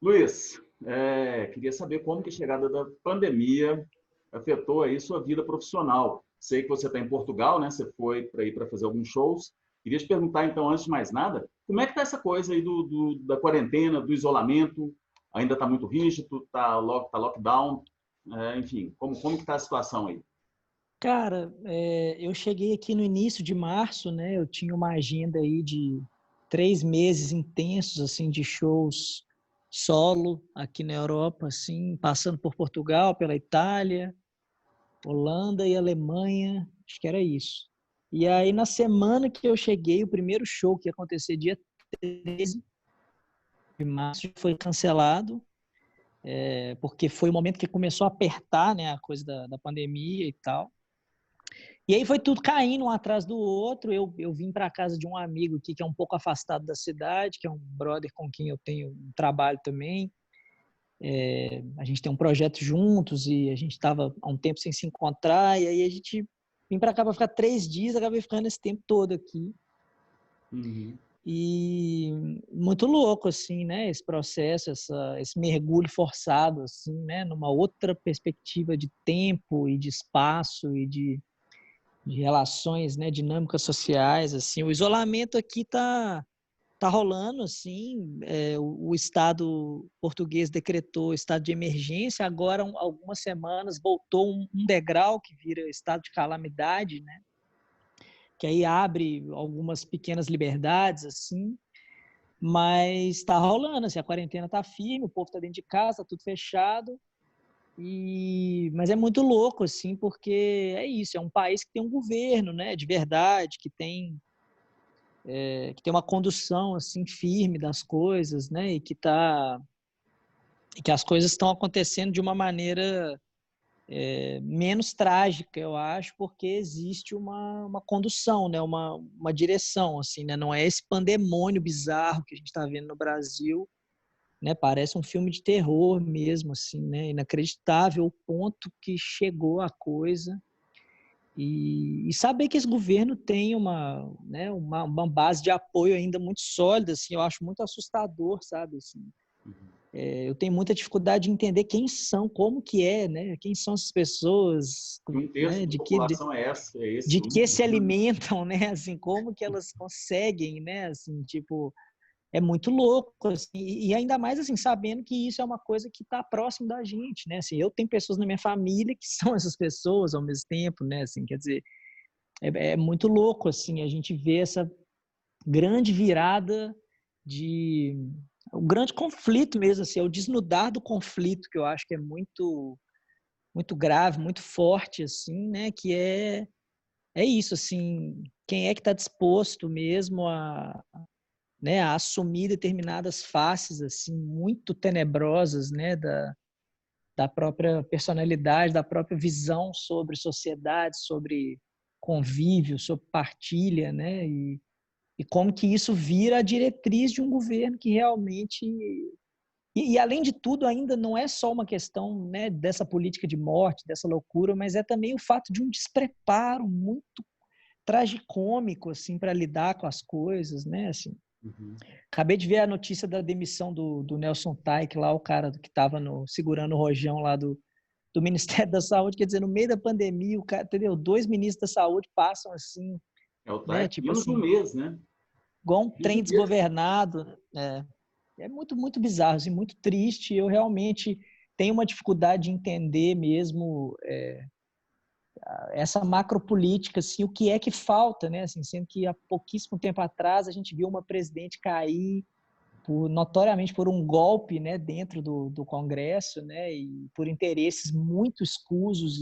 Luiz, queria saber como que a chegada da pandemia afetou aí sua vida profissional. Sei que você está em Portugal, né? Você foi para ir para fazer alguns shows. Queria te perguntar, então, antes de mais nada, como é que está essa coisa aí da quarentena, do isolamento? Ainda está muito rígido? Tá lockdown? Enfim, como que está a situação aí? Cara, eu cheguei aqui no início de março, né? Eu tinha uma agenda aí de 3 meses intensos, assim, de shows solo aqui na Europa, assim, passando por Portugal, pela Itália, Holanda e Alemanha, acho que era isso. E aí, na semana que eu cheguei, o primeiro show que ia acontecer dia 13 de março foi cancelado, porque foi o momento que começou a apertar, né, a coisa da pandemia e tal. E aí foi tudo caindo um atrás do outro. Eu vim para casa de um amigo aqui que é um pouco afastado da cidade, que é um brother com quem eu tenho um trabalho também. A gente tem um projeto juntos e a gente estava há um tempo sem se encontrar. E aí a gente vim para cá para ficar 3 dias, acabei ficando esse tempo todo aqui. Uhum. E muito louco, assim, né? Esse processo, esse mergulho forçado, assim, né? Numa outra perspectiva de tempo e de espaço e de relações, né, dinâmicas sociais, assim, o isolamento aqui tá rolando, assim, o Estado português decretou estado de emergência, agora algumas semanas voltou um degrau que vira estado de calamidade, né, que aí abre algumas pequenas liberdades, assim, mas está rolando, assim, a quarentena está firme, o povo está dentro de casa, tá tudo fechado. Mas é muito louco, assim, porque é isso, é um país que tem um governo, né, de verdade, que tem uma condução, assim, firme das coisas, né, e que as coisas estão acontecendo de uma maneira menos trágica, eu acho, porque existe uma condução, né, uma direção, assim, né, não é esse pandemônio bizarro que a gente está vendo no Brasil, né? Parece um filme de terror mesmo, assim, né? Inacreditável o ponto que chegou a coisa. E saber que esse governo tem né, uma base de apoio ainda muito sólida, assim, eu acho muito assustador, sabe? Assim, eu tenho muita dificuldade de entender quem são, como que é, né? Quem são essas pessoas, E um terço né? da população é esse De que único. se alimentam, né? Assim, como que elas conseguem, né? Assim, tipo, é muito louco, assim, e ainda mais assim, sabendo que isso é uma coisa que está próximo da gente, né? Assim, eu tenho pessoas na minha família que são essas pessoas ao mesmo tempo, né? Assim, quer dizer, é muito louco, assim, a gente vê essa grande virada de o grande conflito mesmo, assim, é o desnudar do conflito que eu acho que é muito grave, muito forte, assim, né? Que é isso, assim, quem é que está disposto mesmo a, né, a assumir determinadas faces assim muito tenebrosas, né, da própria personalidade, da própria visão sobre sociedade, sobre convívio, sobre partilha, né, e como que isso vira a diretriz de um governo que realmente além de tudo ainda não é só uma questão, né, dessa política de morte, dessa loucura, mas é também o fato de um despreparo muito tragicômico assim para lidar com as coisas, né, assim. Uhum. Acabei de ver a notícia da demissão do Nelson Taik, lá, o cara que estava segurando o rojão lá do Ministério da Saúde. Quer dizer, no meio da pandemia, o cara, entendeu? 2 ministros da saúde passam assim, É o né? TAC Tipo menos de um assim, mês, né? igual um 15 trem dias. desgovernado. É muito, muito bizarro, assim, muito triste. Eu realmente tenho uma dificuldade de entender mesmo essa macropolítica, assim, o que é que falta, né? Assim, sendo que há pouquíssimo tempo atrás a gente viu uma presidente cair notoriamente por um golpe, né, dentro do Congresso, né, e por interesses muito escusos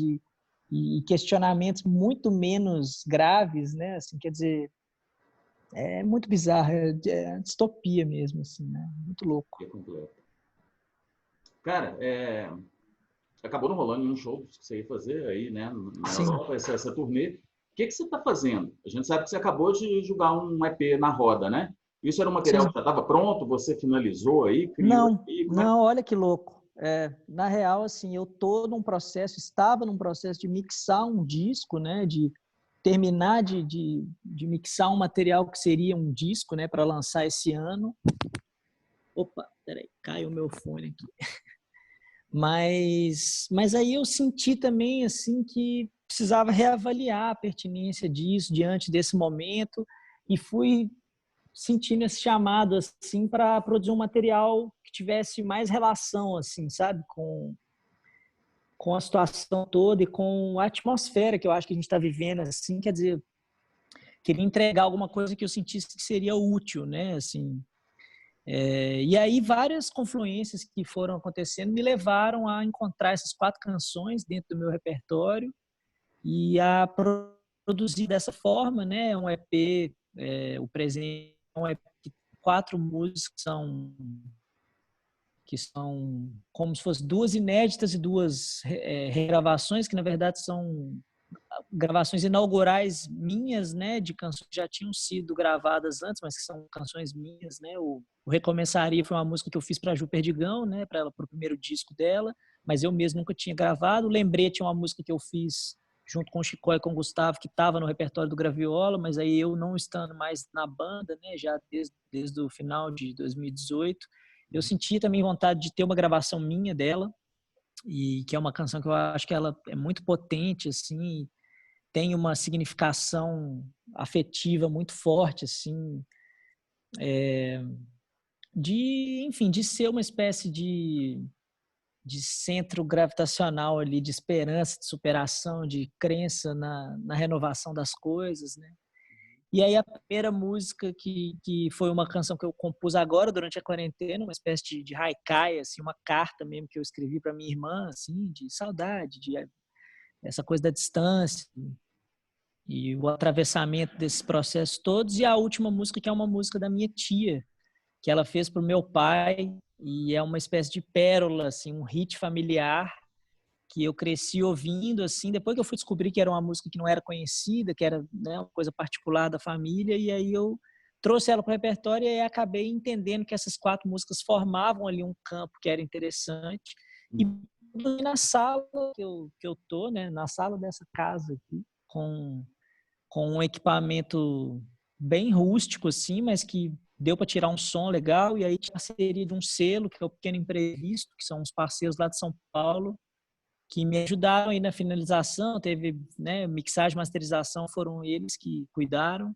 e questionamentos muito menos graves, né, assim, quer dizer, é muito bizarro, é distopia mesmo, assim, né, muito louco. É completo. Cara, acabou não rolando nenhum show que você ia fazer aí, né, na Sim, Europa, essa turnê. O que você está fazendo? A gente sabe que você acabou de jogar um EP na roda, né? Isso era um material sim. que já estava pronto, você finalizou aí, criou Não, aí, como é que... não, olha que louco. Na real, assim, estava num processo de mixar um disco, né, de terminar de mixar um material que seria um disco, né, para lançar esse ano. Opa, peraí, caiu o meu fone aqui. Mas aí eu senti também assim que precisava reavaliar a pertinência disso diante desse momento e fui sentindo esse chamado assim para produzir um material que tivesse mais relação assim, sabe, com a situação toda e com a atmosfera que eu acho que a gente está vivendo assim, quer dizer, queria entregar alguma coisa que eu sentisse que seria útil, né, assim. E aí várias confluências que foram acontecendo me levaram a encontrar essas 4 canções dentro do meu repertório e a produzir dessa forma, né, um EP, o presente, um EP de 4 músicas que são como se fossem 2 inéditas e 2 regravações, que na verdade são gravações inaugurais minhas, né, de canções que já tinham sido gravadas antes, mas que são canções minhas, né? O Recomeçaria foi uma música que eu fiz para a Ju Perdigão, né, para ela, para o primeiro disco dela, mas eu mesmo nunca tinha gravado. O Lembrete é uma música que eu fiz junto com o Chicó e com o Gustavo, que estava no repertório do Graviola, mas aí eu não estando mais na banda, né, já desde o final de 2018, eu senti também vontade de ter uma gravação minha dela, e que é uma canção que eu acho que ela é muito potente, assim, tem uma significação afetiva muito forte, assim, enfim, de ser uma espécie de centro gravitacional ali, de esperança, de superação, de crença na renovação das coisas, né? E aí a primeira música que foi uma canção que eu compus agora durante a quarentena, uma espécie de haikai, assim, uma carta mesmo que eu escrevi para minha irmã, assim, de saudade, de essa coisa da distância e o atravessamento desses processos todos. E a última música que é uma música da minha tia, que ela fez para o meu pai e é uma espécie de pérola, assim, um hit familiar que eu cresci ouvindo, assim, depois que eu fui descobrir que era uma música que não era conhecida, que era, né, uma coisa particular da família, e aí eu trouxe ela para o repertório e aí acabei entendendo que essas 4 músicas formavam ali um campo que era interessante. E na sala que eu tô, né, na sala dessa casa aqui, com um equipamento bem rústico, assim, mas que deu para tirar um som legal, e aí tinha a parceria de um selo, que é o Pequeno Imprevisto, que são uns parceiros lá de São Paulo, que me ajudaram aí na finalização, teve, né, mixagem, masterização, foram eles que cuidaram.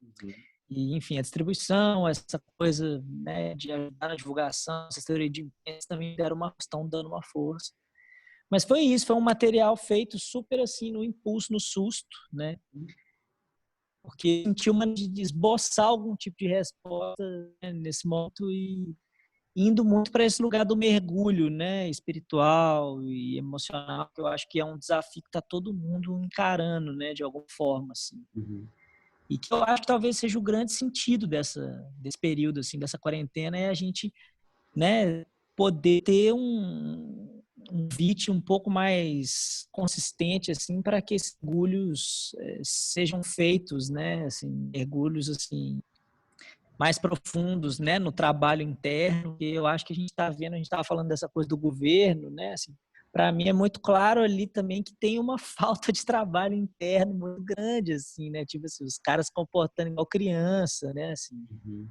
Uhum. E, enfim, a distribuição, essa coisa, né, de ajudar na divulgação, assessoria de imprensa também estão dando uma força. Mas foi isso, foi um material feito super assim, no impulso, no susto, né? Porque senti uma de esboçar algum tipo de resposta, né, nesse momento e indo muito para esse lugar do mergulho, né, espiritual e emocional, que eu acho que é um desafio que está todo mundo encarando, né, de alguma forma, assim. Uhum. E que eu acho que talvez seja o grande sentido desse período, assim, dessa quarentena, é a gente, né, poder ter um VT um pouco mais consistente, assim, para que esses mergulhos sejam feitos, né, assim, mergulhos, assim, mais profundos, né, no trabalho interno, que eu acho que a gente está vendo, a gente estava falando dessa coisa do governo, né, assim, para mim é muito claro ali também que tem uma falta de trabalho interno muito grande, assim, né, tipo assim, os caras se comportando igual criança, né, assim, Uhum.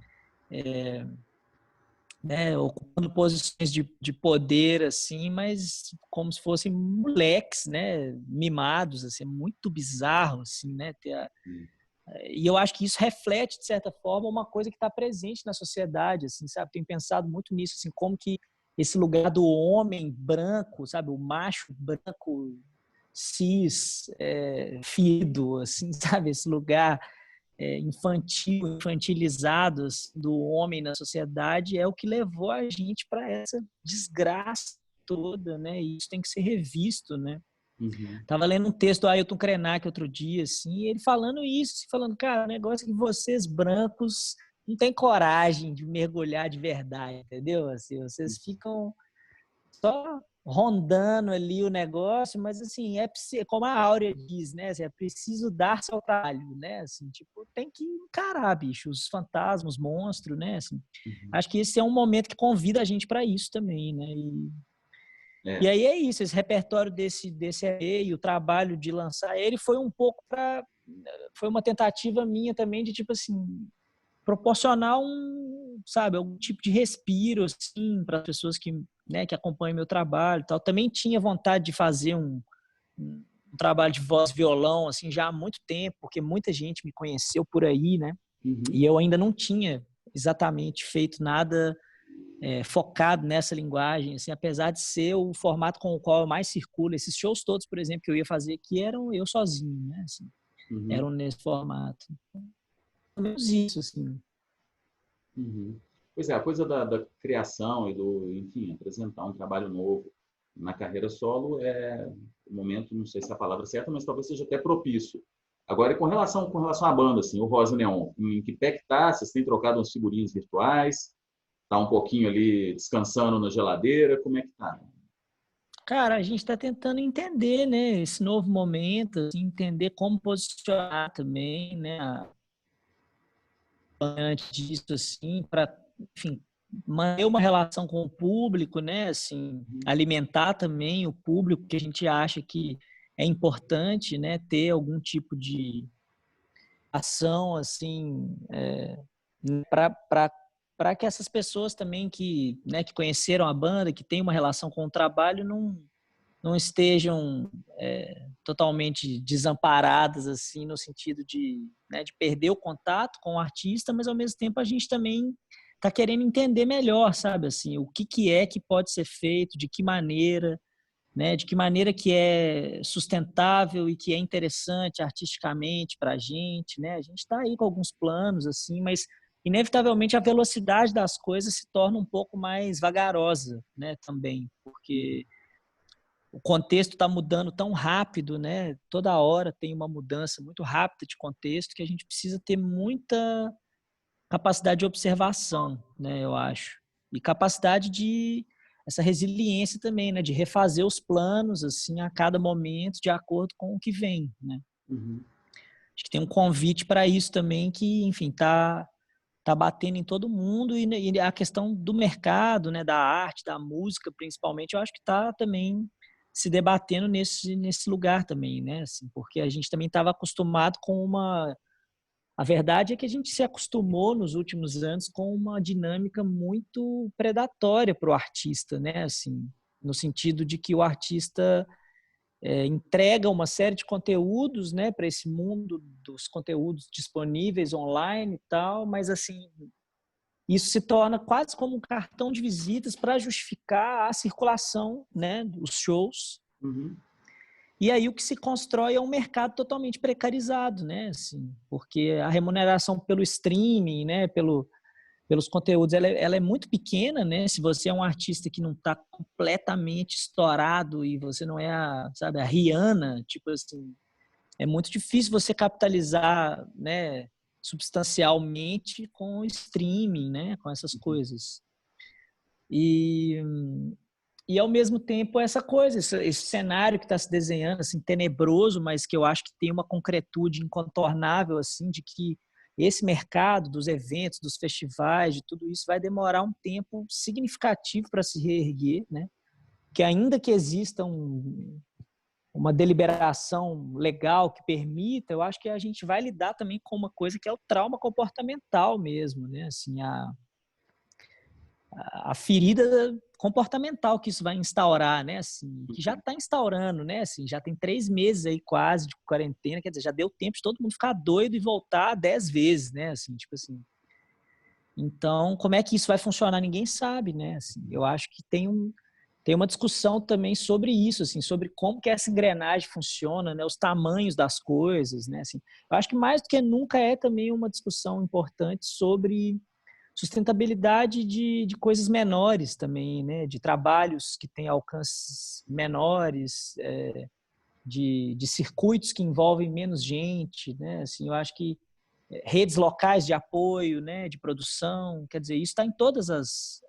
né, ocupando posições de poder, assim, mas como se fossem moleques, né, mimados, assim, é muito bizarro, assim, né, e eu acho que isso reflete, de certa forma, uma coisa que está presente na sociedade, assim, sabe? Tenho pensado muito nisso, assim, como que esse lugar do homem branco, sabe? O macho branco, cis, fido, assim, sabe? Esse lugar infantil, infantilizado assim, do homem na sociedade é o que levou a gente para essa desgraça toda, né? E isso tem que ser revisto, né? Uhum. Tava lendo um texto do Ailton Krenak outro dia, assim, e ele falando isso, assim, falando, cara, o negócio é que vocês brancos não têm coragem de mergulhar de verdade, entendeu? Assim, vocês ficam só rondando ali o negócio, mas assim, como a Áurea diz, né? Assim, é preciso dar seu trabalho, né? Assim, tipo, tem que encarar, bicho, os fantasmas, os monstros, né? Assim, Uhum. acho que esse é um momento que convida a gente para isso também, né? E É. aí é isso, esse repertório desse EP e o trabalho de lançar ele foi um pouco foi uma tentativa minha também de, tipo assim, proporcionar sabe, algum tipo de respiro, assim, para as pessoas que, né, que acompanham meu trabalho e tal. Também tinha vontade de fazer um trabalho de voz e violão, assim, já há muito tempo, porque muita gente me conheceu por aí, né? Uhum. E eu ainda não tinha exatamente feito nada focado nessa linguagem, assim, apesar de ser o formato com o qual eu mais circulo. Esses shows todos, por exemplo, que eu ia fazer aqui eram eu sozinho, né? Assim, Uhum. eram nesse formato. Pelo menos isso, assim. Uhum. Pois é, a coisa da criação e do, enfim, apresentar um trabalho novo na carreira solo é o momento, não sei se é a palavra certa, mas talvez seja até propício. Agora, e com relação à banda, assim, o Rosa Neon, em que pé que tá? Vocês têm trocado uns figurinhos virtuais? Tá um pouquinho ali descansando na geladeira? Como é que tá? Cara, a gente está tentando entender, né, esse novo momento, assim, entender como posicionar também, né, antes disso, assim, para, enfim, manter uma relação com o público, né, assim, alimentar também o público que a gente acha que é importante, né, ter algum tipo de ação, assim, para que essas pessoas também que, né, que conheceram a banda, que têm uma relação com o trabalho, não estejam totalmente desamparadas, assim, no sentido de, né, de perder o contato com o artista, mas ao mesmo tempo a gente também está querendo entender melhor, sabe, assim, o que é que pode ser feito, de que maneira, né, de que maneira que é sustentável e que é interessante artisticamente para a gente está aí com alguns planos, assim, mas inevitavelmente a velocidade das coisas se torna um pouco mais vagarosa, né, também, porque o contexto está mudando tão rápido, né? Toda hora tem uma mudança muito rápida de contexto que a gente precisa ter muita capacidade de observação, né? Eu acho. E capacidade de essa resiliência também, né? De refazer os planos assim a cada momento de acordo com o que vem, né? Uhum. Acho que tem um convite para isso também que, enfim, tá batendo em todo mundo e a questão do mercado, né, da arte, da música, principalmente, eu acho que está também se debatendo nesse lugar também, né, assim, porque a gente também estava acostumado com a verdade é que a gente se acostumou nos últimos anos com uma dinâmica muito predatória para o artista, né, assim, no sentido de que o artista entrega uma série de conteúdos, né, para esse mundo dos conteúdos disponíveis online e tal, mas assim isso se torna quase como um cartão de visitas para justificar a circulação, né, dos shows. Uhum. E aí o que se constrói é um mercado totalmente precarizado, né, assim, porque a remuneração pelo streaming, né, pelos conteúdos, ela é muito pequena, né? Se você é um artista que não está completamente estourado e você não é sabe, a Rihanna, tipo assim, é muito difícil você capitalizar, né, substancialmente com o streaming, né, com essas coisas. E, e ao mesmo tempo essa coisa, esse cenário que está se desenhando, assim, tenebroso, mas que eu acho que tem uma concretude incontornável, assim, de que esse mercado dos eventos, dos festivais, de tudo isso vai demorar um tempo significativo para se reerguer, né? Que ainda que exista uma deliberação legal que permita, eu acho que a gente vai lidar também com uma coisa que é o trauma comportamental mesmo, né? Assim, a ferida comportamental que isso vai instaurar, né? Assim, que já está instaurando, né? Assim, já tem 3 meses aí quase de quarentena, quer dizer, já deu tempo de todo mundo ficar doido e voltar 10 vezes, né? Assim, tipo assim. Então, como é que isso vai funcionar? Ninguém sabe, né? Assim, eu acho que tem uma discussão também sobre isso, assim, sobre como que essa engrenagem funciona, né? Os tamanhos das coisas, né? Assim, eu acho que mais do que nunca é também uma discussão importante sobre sustentabilidade de coisas menores também, né? De trabalhos que têm alcances menores, de circuitos que envolvem menos gente, né? Assim, eu acho que redes locais de apoio, né? De produção, quer dizer, isso está em todas as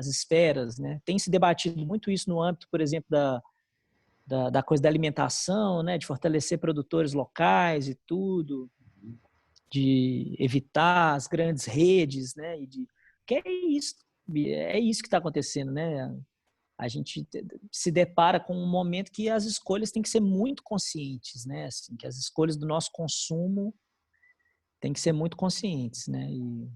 esferas, né? Tem se debatido muito isso no âmbito, por exemplo, da coisa da alimentação, né? De fortalecer produtores locais e tudo, de evitar as grandes redes, né? Que é isso que está acontecendo, né? A gente se depara com um momento que as escolhas têm que ser muito conscientes, né? Assim, que as escolhas do nosso consumo tem que ser muito conscientes, né? E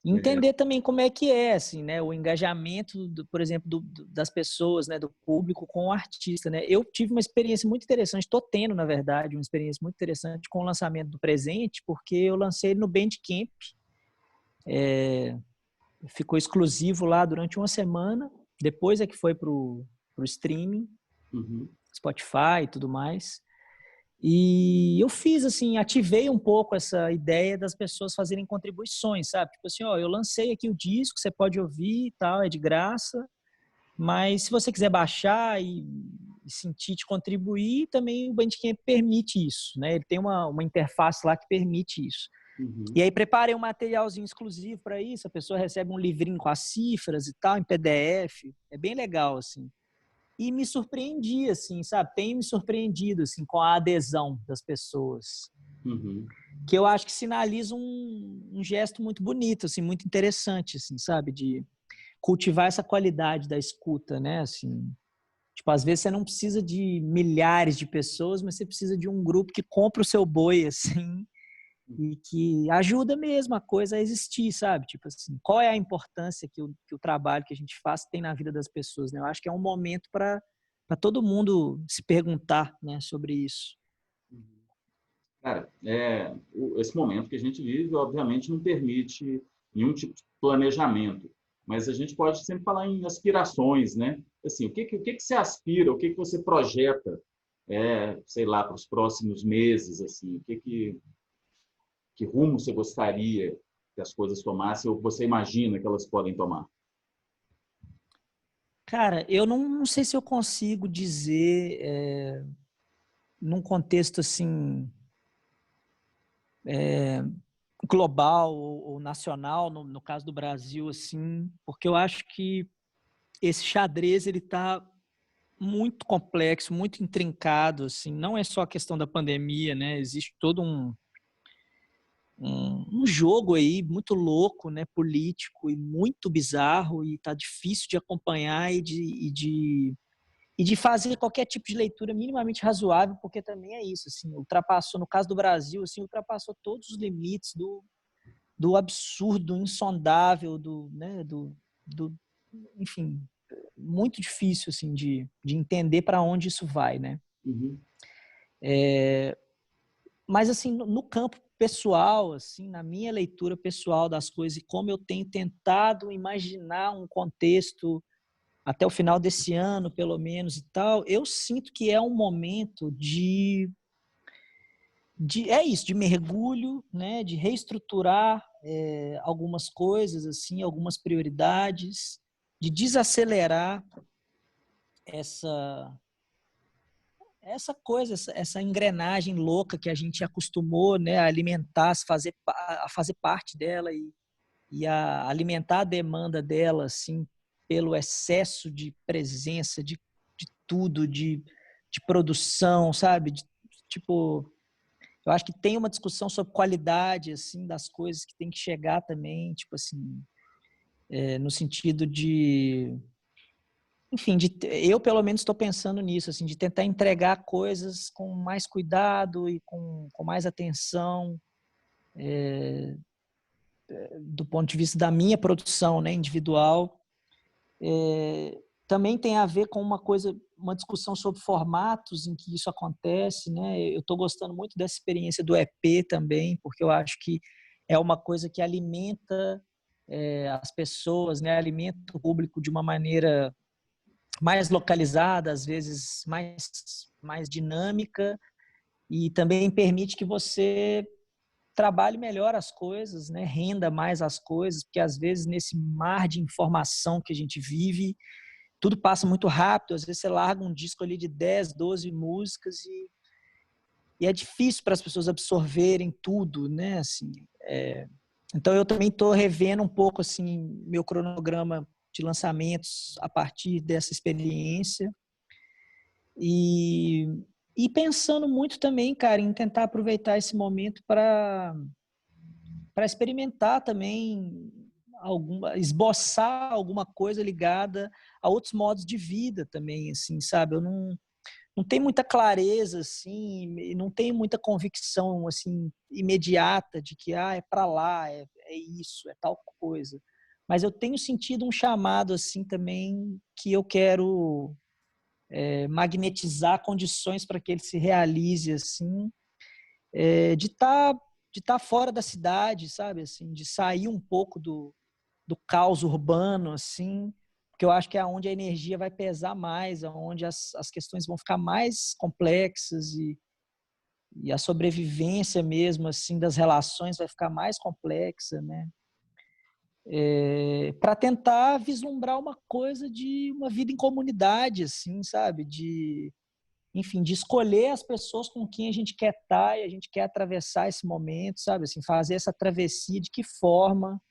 É. entender também como é que é, assim, né? O engajamento, por exemplo, das pessoas, né? Do público com o artista, né? Eu tive uma experiência muito interessante, estou tendo, na verdade, uma experiência muito interessante com o lançamento do presente, porque eu lancei ele no Bandcamp, ficou exclusivo lá durante uma semana, depois é que foi pro streaming, Uhum. Spotify e tudo mais. E eu fiz assim, ativei um pouco essa ideia das pessoas fazerem contribuições, sabe? Tipo assim, ó, eu lancei aqui o disco, você pode ouvir e tal, é de graça, mas se você quiser baixar e sentir de contribuir, também o Bandcamp permite isso, né? Ele tem uma interface lá que permite isso. Uhum. E aí preparei um materialzinho exclusivo para isso, a pessoa recebe um livrinho com as cifras e tal, em PDF, é bem legal, assim. E me surpreendi, assim, sabe? Tem me surpreendido, assim, com a adesão das pessoas. Uhum. Que eu acho que sinaliza um gesto muito bonito, assim, muito interessante, assim, sabe? De cultivar essa qualidade da escuta, né? Assim, tipo, às vezes você não precisa de milhares de pessoas, mas você precisa de um grupo que compra o seu boi, assim, e que ajuda mesmo a coisa a existir, sabe? Tipo assim, qual é a importância que o trabalho que a gente faz tem na vida das pessoas, né? Eu acho que é um momento para todo mundo se perguntar, né, sobre isso. Cara, esse momento que a gente vive, obviamente, não permite nenhum tipo de planejamento, mas a gente pode sempre falar em aspirações, né? Assim, o que você aspira, o que você projeta, sei lá, para os próximos meses, assim, que rumo você gostaria que as coisas tomassem ou você imagina que elas podem tomar? Cara, eu não sei se eu consigo dizer num contexto assim global ou nacional, no caso do Brasil, assim, porque eu acho que esse xadrez ele está muito complexo, muito intrincado, assim, não é só a questão da pandemia, né? Existe todo um jogo aí muito louco, né? Político e muito bizarro e tá difícil de acompanhar e de fazer qualquer tipo de leitura minimamente razoável, porque também é isso, assim, ultrapassou, no caso do Brasil, assim, ultrapassou todos os limites do absurdo, insondável, né, enfim, muito difícil, assim, de entender para onde isso vai, né? Uhum. Mas, assim, no campo pessoal, assim, na minha leitura pessoal das coisas e como eu tenho tentado imaginar um contexto até o final desse ano, pelo menos, e tal, eu sinto que é um momento é isso, de mergulho, né, de reestruturar algumas coisas, assim, algumas prioridades, de desacelerar essa essa coisa, essa engrenagem louca que a gente acostumou, né, a alimentar, a fazer parte dela e a alimentar a demanda dela, assim, pelo excesso de presença, de tudo, de produção, sabe? Tipo, eu acho que tem uma discussão sobre qualidade, assim, das coisas que tem que chegar também, tipo assim, no sentido de, enfim, eu pelo menos estou pensando nisso, assim, de tentar entregar coisas com mais cuidado e com mais atenção, do ponto de vista da minha produção, né, individual. Também tem a ver com uma discussão sobre formatos em que isso acontece, né? Eu estou gostando muito dessa experiência do EP também, porque eu acho que é uma coisa que alimenta as pessoas, né? Alimenta o público de uma maneira mais localizada, às vezes mais dinâmica, e também permite que você trabalhe melhor as coisas, né? Renda mais as coisas, porque às vezes nesse mar de informação que a gente vive, tudo passa muito rápido, às vezes você larga um disco ali de 10, 12 músicas e é difícil para as pessoas absorverem tudo, né? Assim, então eu também estou revendo um pouco assim meu cronograma de lançamentos a partir dessa experiência e, e pensando muito também, cara, em tentar aproveitar esse momento para experimentar também esboçar alguma coisa ligada a outros modos de vida também, assim, sabe? Eu não tem muita clareza, assim, e não tem muita convicção, assim, imediata de que, é para lá, é isso, é tal coisa. Mas eu tenho sentido um chamado, assim, também, que eu quero magnetizar condições para que ele se realize, assim, de tá fora da cidade, sabe, assim, de sair um pouco do caos urbano, assim, porque eu acho que é onde a energia vai pesar mais, onde as questões vão ficar mais complexas e a sobrevivência mesmo, assim, das relações vai ficar mais complexa, né? Para tentar vislumbrar uma coisa de uma vida em comunidade, assim, sabe? Enfim, de escolher as pessoas com quem a gente quer estar e a gente quer atravessar esse momento, sabe? Assim, fazer essa travessia de que forma,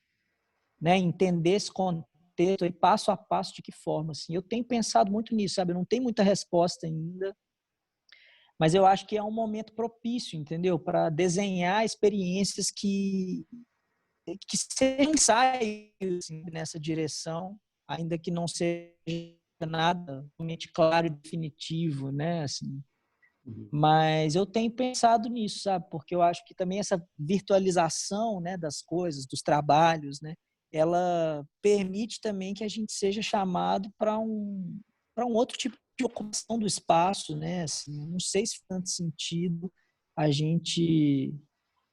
né? Entender esse contexto aí, passo a passo, de que forma, assim. Eu tenho pensado muito nisso, sabe? Eu não tenho muita resposta ainda, mas eu acho que é um momento propício, entendeu? Para desenhar experiências que sejam ensaios, assim, nessa direção, ainda que não seja nada realmente claro e definitivo, né? Assim, mas eu tenho pensado nisso, sabe? Porque eu acho que também essa virtualização, né, das coisas, dos trabalhos, né, ela permite também que a gente seja chamado para um outro tipo de ocupação do espaço, né? Assim, não sei se faz tanto sentido a gente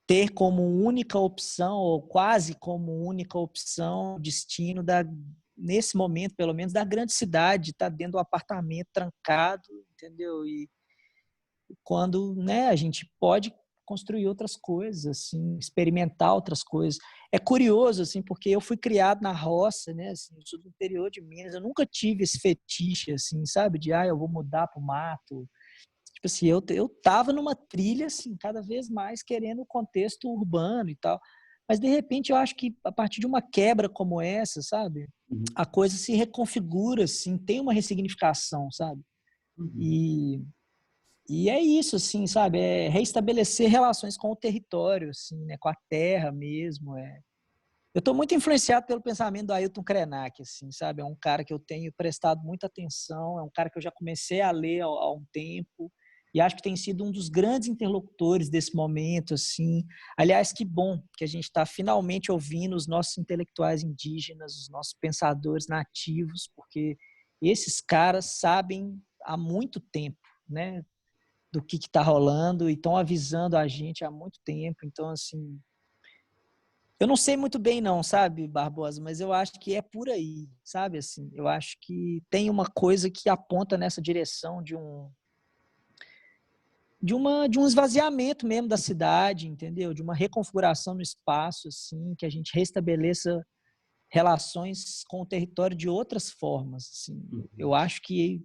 ter como única opção, ou quase como única opção, o destino nesse momento, pelo menos, da grande cidade, estar dentro do apartamento trancado, entendeu? E quando, né, a gente pode construir outras coisas, assim, experimentar outras coisas. É curioso, assim, porque eu fui criado na roça, né, assim, eu sou do interior de Minas, eu nunca tive esse fetiche, assim, sabe, de, eu vou mudar pro mato. Tipo assim, eu tava numa trilha, assim, cada vez mais querendo o contexto urbano e tal. Mas, de repente, eu acho que a partir de uma quebra como essa, sabe, Uhum. a coisa se reconfigura, assim, tem uma ressignificação, sabe? Uhum. E é isso, assim, sabe? É reestabelecer relações com o território, assim, né? Com a terra mesmo. Eu estou muito influenciado pelo pensamento do Ailton Krenak, assim, sabe? É um cara que eu tenho prestado muita atenção, é um cara que eu já comecei a ler há um tempo e acho que tem sido um dos grandes interlocutores desse momento, assim. Aliás, que bom que a gente está finalmente ouvindo os nossos intelectuais indígenas, os nossos pensadores nativos, porque esses caras sabem há muito tempo, né? Do que está rolando e estão avisando a gente há muito tempo. Então, assim, eu não sei muito bem não, sabe, Barbosa, mas eu acho que é por aí, sabe, assim, eu acho que tem uma coisa que aponta nessa direção de um esvaziamento mesmo da cidade, entendeu? De uma reconfiguração no espaço, assim, que a gente restabeleça relações com o território de outras formas, assim. Eu acho que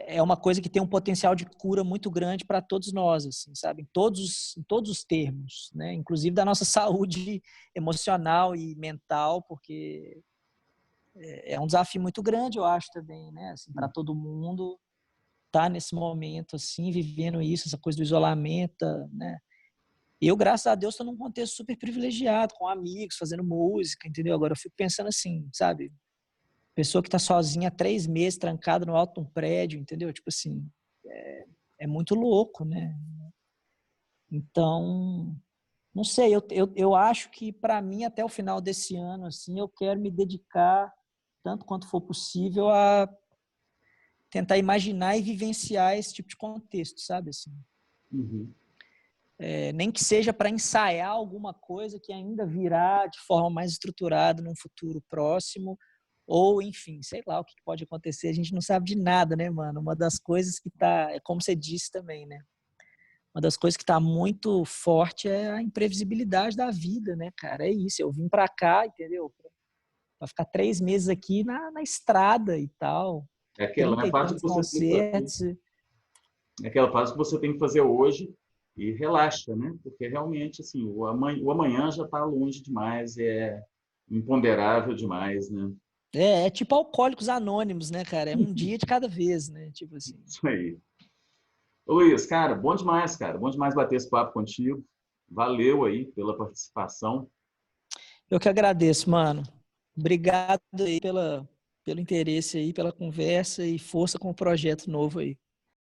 é uma coisa que tem um potencial de cura muito grande para todos nós, assim, sabe? Em todos os termos, né? Inclusive da nossa saúde emocional e mental, porque é um desafio muito grande, eu acho também, né? Assim, para todo mundo estar nesse momento, assim, vivendo isso, essa coisa do isolamento, né? Eu, graças a Deus, estou num contexto super privilegiado, com amigos, fazendo música, entendeu? Agora eu fico pensando assim, sabe? Pessoa que está sozinha há 3 meses, trancada no alto de um prédio, entendeu? Tipo assim, é muito louco, né? Então, não sei, eu acho que para mim, até o final desse ano, assim, eu quero me dedicar, tanto quanto for possível, a tentar imaginar e vivenciar esse tipo de contexto, sabe? Assim, Uhum. nem que seja para ensaiar alguma coisa que ainda virá de forma mais estruturada num futuro próximo, ou, enfim, sei lá o que pode acontecer, a gente não sabe de nada, né, mano? Uma das coisas que tá, é como você disse também, né? Uma das coisas que está muito forte é a imprevisibilidade da vida, né, cara? É isso. Eu vim para cá, entendeu? Para ficar 3 meses aqui na estrada e tal. É aquela, Trinta né? e Faz o que tantos você tem que fazer. concertos. É aquela fase que você tem que fazer hoje e relaxa, né? Porque realmente, assim, o amanhã já está longe demais, é imponderável demais, né? É tipo Alcoólicos Anônimos, né, cara? É um dia de cada vez, né? Tipo assim. Isso aí. Ô, Luiz, cara, bom demais, cara. Bom demais bater esse papo contigo. Valeu aí pela participação. Eu que agradeço, mano. Obrigado aí pelo interesse aí, pela conversa e força com o projeto novo aí.